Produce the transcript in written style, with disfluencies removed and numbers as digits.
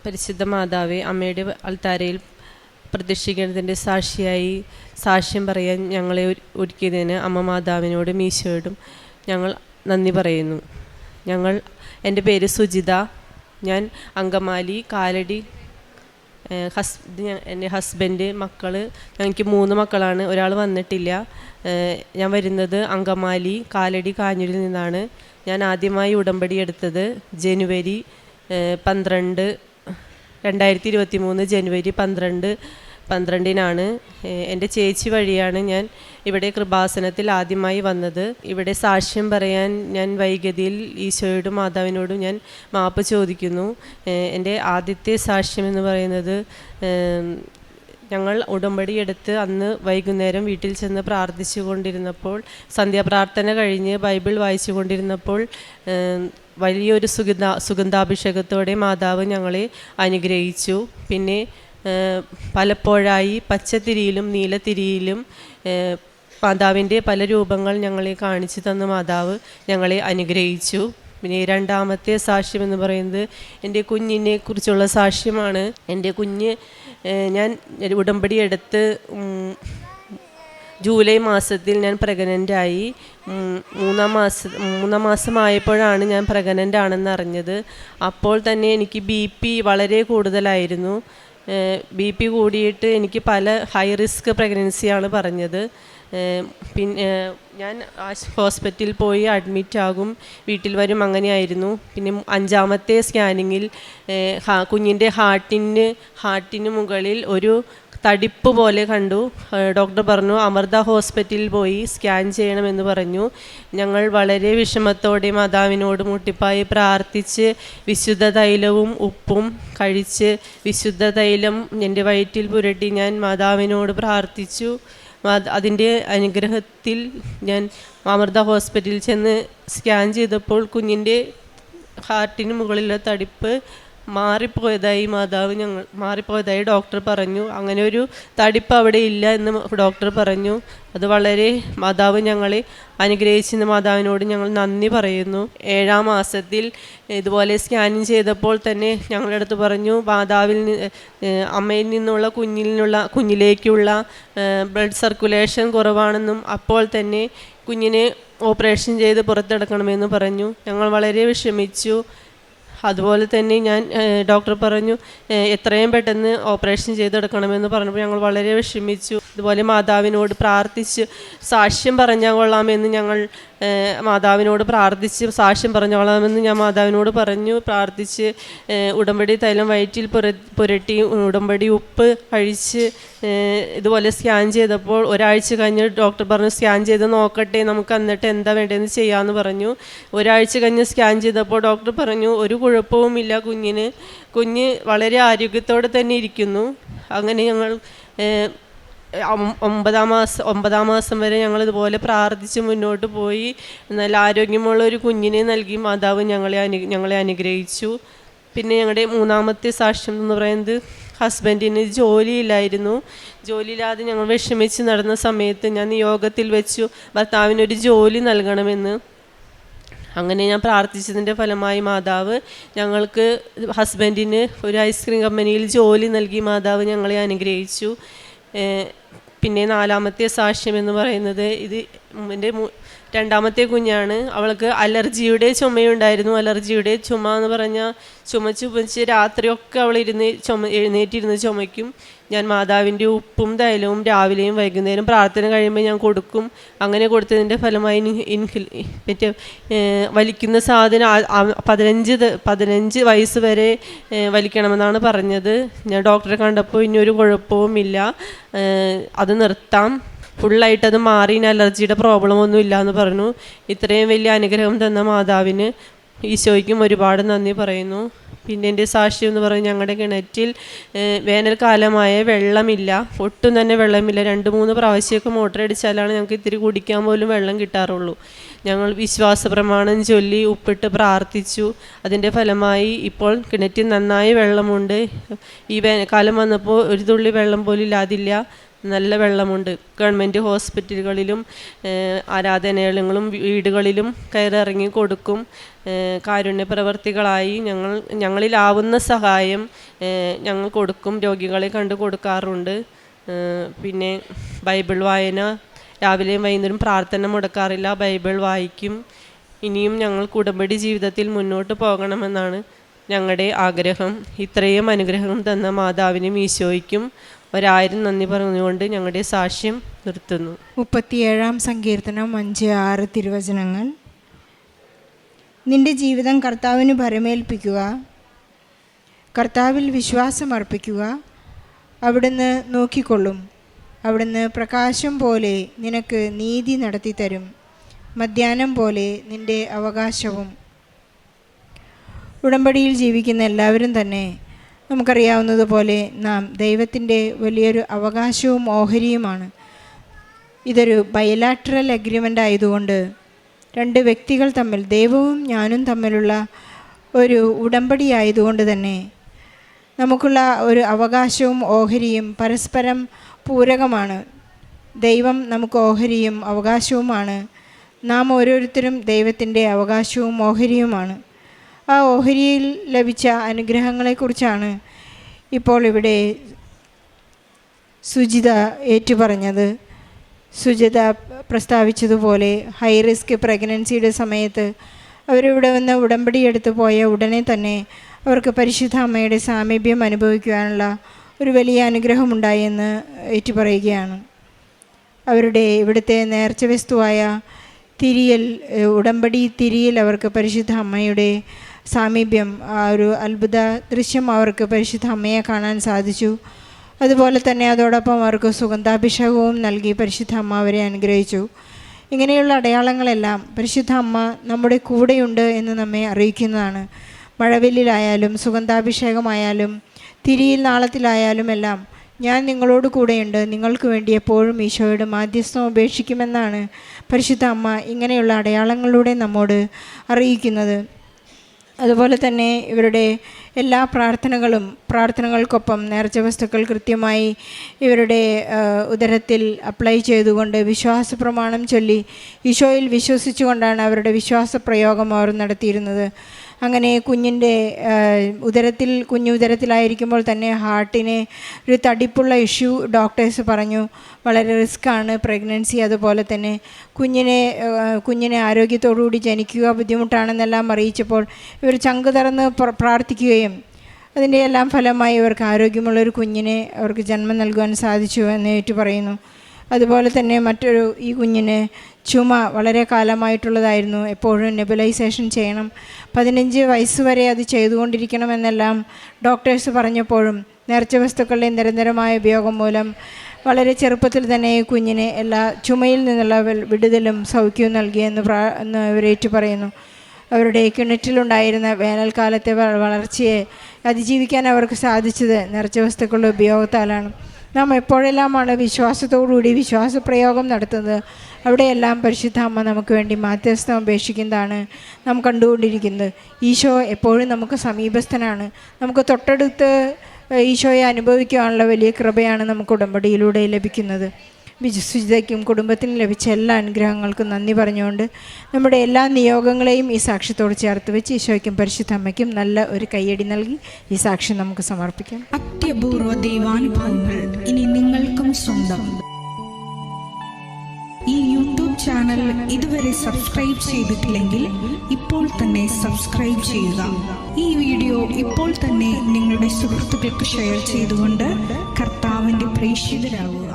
പരിശുദ്ധ മാതാവേ, അമ്മയുടെ അൾത്താരയിൽ പ്രതീക്ഷിക്കുന്നതിൻ്റെ സാക്ഷിയായി സാക്ഷ്യം പറയാൻ ഞങ്ങളെ ഒരുക്കിയതിന് അമ്മ മാതാവിനോടും ഈശോയോടും ഞങ്ങൾ നന്ദി പറയുന്നു. എൻ്റെ പേര് സുജിത. ഞാൻ അങ്കമാലി കാലടി. എൻ്റെ ഹസ്ബൻഡ്, മക്കൾ, ഞങ്ങൾക്ക് 3 മക്കളാണ്. ഒരാൾ വന്നിട്ടില്ല. ഞാൻ വരുന്നത് അങ്കമാലി കാലടി കാഞ്ഞൂരിൽ നിന്നാണ്. ഞാൻ ആദ്യമായി ഉടമ്പടി എടുത്തത് ജനുവരി 12, 2023 ജനുവരി 12-12 എൻ്റെ ചേച്ചി വഴിയാണ് ഞാൻ ഇവിടെ കൃപാസനത്തിൽ ആദ്യമായി വന്നത്. ഇവിടെ സാക്ഷ്യം പറയാൻ ഞാൻ വൈകതിയിൽ ഈശോയോടും മാതാവിനോടും ഞാൻ മാപ്പ് ചോദിക്കുന്നു. എൻ്റെ ആദ്യത്തെ സാക്ഷ്യം എന്ന് പറയുന്നത്, ഞങ്ങൾ ഉടമ്പടി എടുത്ത് അന്ന് വൈകുന്നേരം വീട്ടിൽ ചെന്ന് പ്രാർത്ഥിച്ചു കൊണ്ടിരുന്നപ്പോൾ, സന്ധ്യാപ്രാർത്ഥന കഴിഞ്ഞ് ബൈബിൾ വായിച്ചു കൊണ്ടിരുന്നപ്പോൾ വലിയൊരു സുഗന്ധാഭിഷേകത്തോടെ മാതാവ് ഞങ്ങളെ അനുഗ്രഹിച്ചു. പിന്നെ പലപ്പോഴായി പച്ചത്തിരിയിലും നീലത്തിരിയിലും മാതാവിൻ്റെ പല രൂപങ്ങൾ ഞങ്ങളെ കാണിച്ചു തന്ന മാതാവ് ഞങ്ങളെ അനുഗ്രഹിച്ചു. പിന്നെ രണ്ടാമത്തെ സാക്ഷ്യം എന്ന് പറയുന്നത് എൻ്റെ കുഞ്ഞിനെ കുറിച്ചുള്ള സാക്ഷ്യമാണ്. എൻ്റെ കുഞ്ഞ് ഞാൻ ഉടമ്പടി എടുത്ത് ജൂലൈ മാസത്തിൽ ഞാൻ പ്രഗ്നൻ്റായി. 3 മാസമായപ്പോഴാണ് ഞാൻ പ്രഗ്നൻ്റ് ആണെന്ന് അറിഞ്ഞത്. അപ്പോൾ തന്നെ എനിക്ക് BP വളരെ കൂടുതലായിരുന്നു. BP കൂടിയിട്ട് എനിക്ക് പല ഹൈ റിസ്ക് പ്രഗ്നൻസിയാണ് പറഞ്ഞത്. പിന്നെ ഞാൻ ഹോസ്പിറ്റലിൽ പോയി അഡ്മിറ്റ് ആകും, വീട്ടിൽ വരും, അങ്ങനെയായിരുന്നു. പിന്നെ 5ാമത്തെ സ്കാനിങ്ങിൽ കുഞ്ഞിൻ്റെ ഹാർട്ടിന് മുകളിൽ ഒരു തടിപ്പ് പോലെ കണ്ടു. ഡോക്ടർ പറഞ്ഞു അമൃത ഹോസ്പിറ്റലിൽ പോയി സ്കാൻ ചെയ്യണമെന്ന് പറഞ്ഞു. ഞങ്ങൾ വളരെ വിഷമത്തോടെ മാതാവിനോട് മുട്ടിപ്പായി പ്രാർത്ഥിച്ച് വിശുദ്ധ തൈലവും ഉപ്പും കഴിച്ച് വിശുദ്ധ തൈലം എൻ്റെ വയറ്റിൽ പുരട്ടി ഞാൻ മാതാവിനോട് പ്രാർത്ഥിച്ചു. അതിൻ്റെ അനുഗ്രഹത്തിൽ ഞാൻ അമൃത ഹോസ്പിറ്റലിൽ ചെന്ന് സ്കാൻ ചെയ്തപ്പോൾ കുഞ്ഞിൻ്റെ ഹാർട്ടിന് മുകളിലുള്ള തടിപ്പ് മാറിപ്പോയതായി ഡോക്ടർ പറഞ്ഞു. അങ്ങനെ ഒരു തടിപ്പ് അവിടെ ഇല്ല എന്ന് ഡോക്ടർ പറഞ്ഞു. അത് വളരെ മാതാവ് ഞങ്ങളെ അനുഗ്രഹിച്ചെന്ന് മാതാവിനോട് ഞങ്ങൾ നന്ദി പറയുന്നു. 7ാം മാസത്തിൽ ഇതുപോലെ സ്കാനിങ് ചെയ്തപ്പോൾ തന്നെ ഞങ്ങളുടെ അടുത്ത് പറഞ്ഞു അമ്മയിൽ നിന്നുള്ള കുഞ്ഞിലേക്കുള്ള ബ്ലഡ് സർക്കുലേഷൻ കുറവാണെന്നും അപ്പോൾ തന്നെ കുഞ്ഞിനെ ഓപ്പറേഷൻ ചെയ്ത് പുറത്തെടുക്കണമെന്ന് പറഞ്ഞു. ഞങ്ങൾ വളരെ വിഷമിച്ചു. അതുപോലെ തന്നെ ഡോക്ടർ പറഞ്ഞു എത്രയും പെട്ടെന്ന് ഓപ്പറേഷൻ ചെയ്തെടുക്കണമെന്ന് പറഞ്ഞപ്പോൾ ഞങ്ങൾ വളരെ വിഷമിച്ചു. അതുപോലെ മാതാവിനോട് പ്രാർത്ഥിച്ച് സാക്ഷ്യം പറഞ്ഞാൽ കൊള്ളാമെന്ന് ഞങ്ങൾ മാതാവിനോട് പ്രാർത്ഥിച്ച് സാക്ഷ്യം പറഞ്ഞോളാമെന്ന് ഞാൻ മാതാവിനോട് പ്രാർത്ഥിച്ച് ഉടമ്പടി തൈലം വയറ്റിൽ പുരട്ടി ഉടമ്പടി ഉപ്പ് കഴിച്ച് ഇതുപോലെ സ്കാൻ ചെയ്തപ്പോൾ ഒരാഴ്ച കഴിഞ്ഞ് ഡോക്ടർ പറഞ്ഞു സ്കാൻ ചെയ്ത് നോക്കട്ടെ, നമുക്ക് എന്നിട്ട് എന്താ വേണ്ടതെന്ന് ചെയ്യാമെന്ന് പറഞ്ഞു. ഒരാഴ്ച കഴിഞ്ഞ് സ്കാൻ ചെയ്തപ്പോൾ ഡോക്ടർ പറഞ്ഞു ഒരു കുഴപ്പവുമില്ല, കുഞ്ഞ് വളരെ ആരോഗ്യത്തോടെ തന്നെ ഇരിക്കുന്നു. അങ്ങനെ ഞങ്ങൾ 9ാം മാസം വരെ ഞങ്ങൾ ഇതുപോലെ പ്രാർത്ഥിച്ച് മുന്നോട്ട് പോയി. നല്ല ആരോഗ്യമുള്ള ഒരു കുഞ്ഞിനെ നൽകി മാതാവ് ഞങ്ങളെ അനുഗ്രഹിച്ചു. പിന്നെ ഞങ്ങളുടെ 3ാമത്തെ സാക്ഷ്യം എന്ന് പറയുന്നത് ഹസ്ബൻഡിന് ജോലിയില്ലാതെ ഞങ്ങൾ വിഷമിച്ച് നടന്ന സമയത്ത് ഞാൻ നിയോഗത്തിൽ വെച്ചു ഭർത്താവിനൊരു ജോലി നൽകണമെന്ന്. അങ്ങനെ ഞാൻ പ്രാർത്ഥിച്ചതിൻ്റെ ഫലമായി മാതാവ് ഞങ്ങൾക്ക് ഹസ്ബൻഡിന് ഒരു ഐസ്ക്രീം കമ്പനിയിൽ ജോലി നൽകി മാതാവ് ഞങ്ങളെ അനുഗ്രഹിച്ചു. പിന്നെ 4ാമത്തെ സാക്ഷ്യം എന്ന് പറയുന്നത് ഇത് എൻ്റെ 2ാമത്തെ കുഞ്ഞാണ്. അവൾക്ക് അലർജിയുടെ ചുമയുണ്ടായിരുന്നു. അലർജിയുടെ ചുമ എന്ന് പറഞ്ഞാൽ ചുമച്ച് രാത്രിയൊക്കെ അവൾ എഴുന്നേറ്റിരുന്ന് ചുമയ്ക്കും. ഞാൻ മാതാവിൻ്റെ ഉപ്പും തൈലവും രാവിലെയും വൈകുന്നേരം പ്രാർത്ഥന കഴിയുമ്പോൾ ഞാൻ കൊടുക്കും. അങ്ങനെ കൊടുത്തതിൻ്റെ ഫലമായി വലിക്കുന്ന സാധനം 15 വയസ്സ് വരെ വലിക്കണമെന്നാണ് പറഞ്ഞത്. ഞാൻ ഡോക്ടറെ കണ്ടപ്പോൾ ഇനിയൊരു കുഴപ്പവുമില്ല, അത് നിർത്താം, ഫുള്ളായിട്ടത് മാറി, അലർജിയുടെ പ്രോബ്ലമൊന്നും ഇല്ല എന്ന് പറഞ്ഞു. ഇത്രയും വലിയ അനുഗ്രഹം തന്ന മാതാവിന് ഈശോയ്ക്കും ഒരുപാട് നന്ദി പറയുന്നു. പിന്നെ എൻ്റെ സാക്ഷ്യം എന്ന് പറഞ്ഞാൽ ഞങ്ങളുടെ കിണറ്റിൽ വേനൽക്കാലമായ വെള്ളമില്ല, ഒട്ടും തന്നെ വെള്ളമില്ല. 2-3 പ്രാവശ്യമൊക്കെ മോട്ടർ അടിച്ചാലാണ് ഞങ്ങൾക്ക് ഇത്തിരി കുടിക്കാൻ പോലും വെള്ളം കിട്ടാറുള്ളൂ. ഞങ്ങൾ വിശ്വാസ പ്രമാണം ചൊല്ലി ഉപ്പിട്ട് പ്രാർത്ഥിച്ചു. അതിൻ്റെ ഫലമായി ഇപ്പോൾ കിണറ്റിൽ നന്നായി വെള്ളമുണ്ട്. ഈ വേനൽക്കാലം വന്നപ്പോൾ ഒരു തുള്ളി വെള്ളം പോലും ഇല്ലാതില്ല. നല്ല വെള്ളമുണ്ട്. ഗവൺമെൻറ് ഹോസ്പിറ്റലുകളിലും ആരാധനാലയങ്ങളും വീടുകളിലും കയറിറങ്ങി കൊടുക്കും. കാരുണ്യ പ്രവർത്തികളായി ഞങ്ങളിലാവുന്ന സഹായം ഞങ്ങൾ കൊടുക്കും, രോഗികളെ കണ്ടു കൊടുക്കാറുണ്ട്. പിന്നെ ബൈബിൾ വായന, രാവിലെയും വൈകുന്നേരം പ്രാർത്ഥന മുടക്കാറില്ല, ബൈബിൾ വായിക്കും. ഇനിയും ഞങ്ങൾക്ക് ഉടമ്പടി ജീവിതത്തിൽ മുന്നോട്ട് പോകണമെന്നാണ് ഞങ്ങളുടെ ആഗ്രഹം. ഇത്രയും അനുഗ്രഹം തന്ന മാതാവിനും ഈശോയ്ക്കും 1000 നന്ദി പറഞ്ഞുകൊണ്ട് ഞങ്ങളുടെ സാക്ഷ്യം നിർത്തുന്നു. 37-ാം സങ്കീർത്തനം 5-6 തിരുവചനങ്ങൾ. നിന്റെ ജീവിതം കർത്താവിന് ഭരമേൽപ്പിക്കുക, കർത്താവിൽ വിശ്വാസമർപ്പിക്കുക. അവിടുന്ന് നോക്കിക്കൊള്ളും. അവിടുന്ന് പ്രകാശം പോലെ നിനക്ക് നീതി നടത്തി തരും, മധ്യാഹ്നം പോലെ നിന്റെ അവകാശവും. ഉടമ്പടിയിൽ ജീവിക്കുന്ന എല്ലാവരും തന്നെ നമുക്കറിയാവുന്നതുപോലെ നാം ദൈവത്തിൻ്റെ വലിയൊരു അവകാശവും ഓഹരിയുമാണ്. ഇതൊരു ബയലാട്രൽ അഗ്രിമെൻ്റ് ആയതുകൊണ്ട് 2 വ്യക്തികൾ തമ്മിൽ, ദൈവവും ഞാനും തമ്മിലുള്ള ഒരു ഉടമ്പടി ആയതുകൊണ്ട് തന്നെ നമുക്കുള്ള ഒരു അവകാശവും ഓഹരിയും പരസ്പരം പൂരകമാണ്. ദൈവം നമുക്ക് ഓഹരിയും അവകാശവുമാണ്. നാം ഓരോരുത്തരും ദൈവത്തിൻ്റെ അവകാശവും ഓഹരിയുമാണ്. ആ ഓഹരിയിൽ ലഭിച്ച അനുഗ്രഹങ്ങളെക്കുറിച്ചാണ് ഇപ്പോൾ ഇവിടെ സുജിത ഏറ്റുപറഞ്ഞത്. സുജിത പ്രസ്താവിച്ചതുപോലെ ഹൈ റിസ്ക് പ്രഗ്നൻസിയുടെ സമയത്ത് അവരിവിടെ വന്ന് ഉടമ്പടി എടുത്തു പോയ ഉടനെ തന്നെ അവർക്ക് പരിശുദ്ധ അമ്മയുടെ സാമീപ്യം അനുഭവിക്കുവാനുള്ള ഒരു വലിയ അനുഗ്രഹമുണ്ടായെന്ന് ഏറ്റുപറയുകയാണ്. അവരുടെ ഇവിടുത്തെ നേർച്ച വസ്തുവായ തിരിയൽ, ഉടമ്പടി തിരിയൽ അവർക്ക് പരിശുദ്ധ അമ്മയുടെ സാമീപ്യം, ആ ഒരു അത്ഭുത ദൃശ്യം അവർക്ക് പരിശുദ്ധ അമ്മയെ കാണാൻ സാധിച്ചു. അതുപോലെ തന്നെ അതോടൊപ്പം അവർക്ക് സുഗന്ധാഭിഷേകവും നൽകി പരിശുദ്ധ അമ്മ അവരെ അനുഗ്രഹിച്ചു. ഇങ്ങനെയുള്ള അടയാളങ്ങളെല്ലാം പരിശുദ്ധ അമ്മ നമ്മുടെ കൂടെയുണ്ട് എന്ന് നമ്മെ അറിയിക്കുന്നതാണ്. മഴവില്ലിലായാലും സുഗന്ധാഭിഷേകമായാലും തിരിയിൽ നാളത്തിലായാലും എല്ലാം ഞാൻ നിങ്ങളോട് കൂടെയുണ്ട്, നിങ്ങൾക്ക് വേണ്ടി എപ്പോഴും ഈശോയുടെ മാധ്യസ്ഥം ഉപേക്ഷിക്കുമെന്നാണ് പരിശുദ്ധ അമ്മ ഇങ്ങനെയുള്ള അടയാളങ്ങളിലൂടെ നമ്മോട് അറിയിക്കുന്നത്. അതുപോലെ തന്നെ ഇവരുടെ എല്ലാ പ്രാർത്ഥനകൾക്കൊപ്പം നേർച്ച വസ്തുക്കൾ കൃത്യമായി ഇവരുടെ ഉദരത്തിൽ അപ്ലൈ ചെയ്തുകൊണ്ട് വിശ്വാസ പ്രമാണം ചൊല്ലി ഈശോയിൽ വിശ്വസിച്ചുകൊണ്ടാണ് അവരുടെ വിശ്വാസ പ്രയോഗം അവർ നടത്തിയിരുന്നത്. അങ്ങനെ കുഞ്ഞു ഉദരത്തിലായിരിക്കുമ്പോൾ തന്നെ ഹാർട്ടിന് ഒരു തടിപ്പുള്ള ഇഷ്യൂ ഡോക്ടേഴ്സ് പറഞ്ഞു. വളരെ റിസ്ക്കാണ് പ്രഗ്നൻസി. അതുപോലെ തന്നെ കുഞ്ഞിനെ ആരോഗ്യത്തോടുകൂടി ജനിക്കുക ബുദ്ധിമുട്ടാണെന്നെല്ലാം അറിയിച്ചപ്പോൾ ഇവർ ചങ്ക് തുറന്ന് പ്രാർത്ഥിക്കുകയും അതിൻ്റെ എല്ലാം ഫലമായി ഇവർക്ക് ആരോഗ്യമുള്ളൊരു കുഞ്ഞിനെ അവർക്ക് ജന്മം നൽകുവാൻ സാധിച്ചു എന്ന് ഏറ്റു പറയുന്നു. അതുപോലെ തന്നെ ഈ കുഞ്ഞിന് ചുമ വളരെ കാലമായിട്ടുള്ളതായിരുന്നു. എപ്പോഴും നെബുലൈസേഷൻ ചെയ്യണം, 15 വയസ്സ് വരെ അത് ചെയ്തുകൊണ്ടിരിക്കണമെന്നെല്ലാം ഡോക്ടേഴ്സ് പറഞ്ഞപ്പോഴും നേർച്ച വസ്തുക്കളുടെ നിരന്തരമായ ഉപയോഗം മൂലം വളരെ ചെറുപ്പത്തിൽ തന്നെ ഈ കുഞ്ഞിനെ എല്ലാ ചുമയിൽ നിന്നുള്ള വിടുതലും സൗഖ്യവും നൽകിയെന്ന് ഇവരേറ്റു പറയുന്നു. അവരുടെ കിണറ്റിലുണ്ടായിരുന്ന വേനൽക്കാലത്തെ വളർച്ചയെ അതിജീവിക്കാൻ അവർക്ക് സാധിച്ചത് നേർച്ച വസ്തുക്കളുടെ ഉപയോഗത്താലാണ്. നാം എപ്പോഴെല്ലാമാണ് വിശ്വാസത്തോടുകൂടി വിശ്വാസപ്രയോഗം നടത്തുന്നത് അവിടെയെല്ലാം പരിശുദ്ധ അമ്മ നമുക്ക് വേണ്ടി മാധ്യസ്ഥം അപേക്ഷിക്കുന്നതാണ് നാം കണ്ടുകൊണ്ടിരിക്കുന്നത്. ഈശോ എപ്പോഴും നമുക്ക് സമീപസ്ഥനാണ്. നമുക്ക് തൊട്ടടുത്ത് ഈശോയെ അനുഭവിക്കാനുള്ള വലിയ കൃപയാണ് നമുക്ക് ഉടമ്പടിയിലൂടെ ലഭിക്കുന്നത്. സുജിതയ്ക്കും കുടുംബത്തിനും ലഭിച്ച എല്ലാ അനുഗ്രഹങ്ങൾക്കും നന്ദി പറഞ്ഞുകൊണ്ട് നമ്മുടെ എല്ലാ നിയോഗങ്ങളെയും ഈ സാക്ഷ്യത്തോട് ചേർത്ത് വെച്ച് ഈശോയ്ക്കും പരിശുദ്ധ അമ്മയ്ക്കും നല്ല ഒരു കയ്യടി നൽകി ഈ സാക്ഷ്യം നമുക്ക് സമർപ്പിക്കാം. അത്യപൂർവ ദൈവാനുഭവങ്ങൾ ഇനി നിങ്ങൾക്കും സ്വന്തം. ഈ യൂട്യൂബ് ചാനൽ ഇതുവരെ സബ്സ്ക്രൈബ് ചെയ്തിട്ടില്ലെങ്കിൽ ഇപ്പോൾ തന്നെ സബ്സ്ക്രൈബ് ചെയ്യുക. ഈ വീഡിയോ ഇപ്പോൾ തന്നെ നിങ്ങളുടെ സുഹൃത്തുക്കൾക്ക് ഷെയർ ചെയ്തുകൊണ്ട് കർത്താവിൻ്റെ പ്രേക്ഷിതരാകുക.